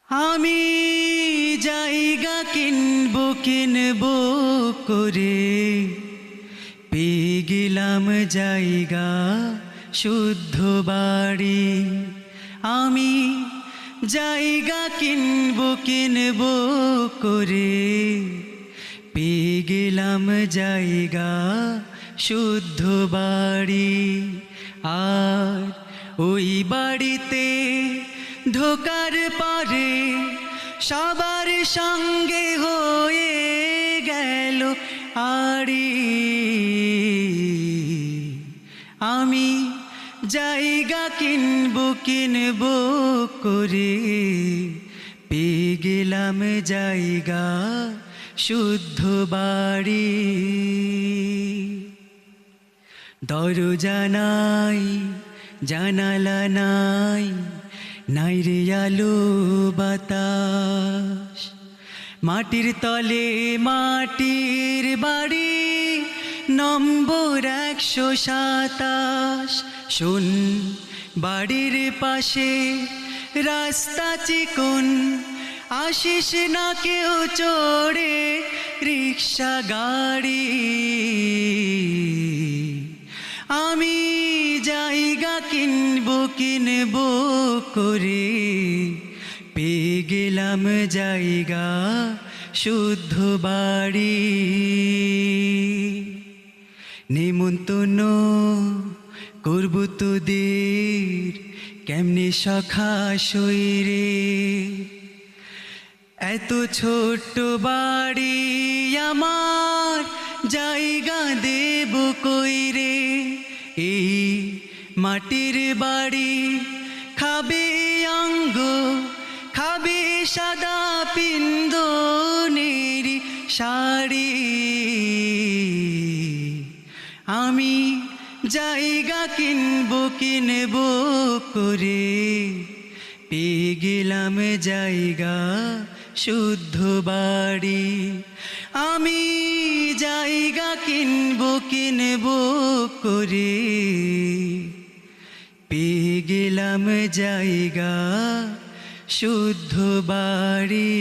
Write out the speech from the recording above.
আমি জায়গা কিনবো করে পেয়ে গেলাম জায়গা শুদ্ধ বাড়ি। আমি জায়গা কিনবো করে পেয়ে গেলাম জায়গা শুদ্ধ বাড়ি। আর ওই বাড়িতে ঢোকার পরে সবার সঙ্গে হয়ে গেল আড়ি। আমি জায়গা কিনবো করে পেয়ে গেলাম জায়গা শুদ্ধ বাড়ি। দরজা নাই, জানালা নাই, নাই রে আলো বাতাস। মাটির তলে মাটির বাড়ি, নম্বর 127। শোন, বাড়ির পাশে রাস্তা চিকন, আসিস না কেউ চড়ে রিক্সা গাড়ি। আমি জায়গা কিনবো করে পেয়ে গেলাম জায়গা শুদ্ধ বাড়ি। নেমন্তন্ন করব তোদের কেমনে সখা সইরে, এত ছোট্ট বাড়ি আমার জায়গা দেব কইরে। এই মাটির বাড়ি খাবে অঙ্গ, খাবে সাদা পিন্দনেরি শাড়ি। আমি জায়গা কিনবো করে পেয়ে গেলাম জায়গা শুদ্ধ বাড়ি। আমি জায়গা কিনবো করে পেয়ে গেলাম জায়গা শুদ্ধ বাড়ি।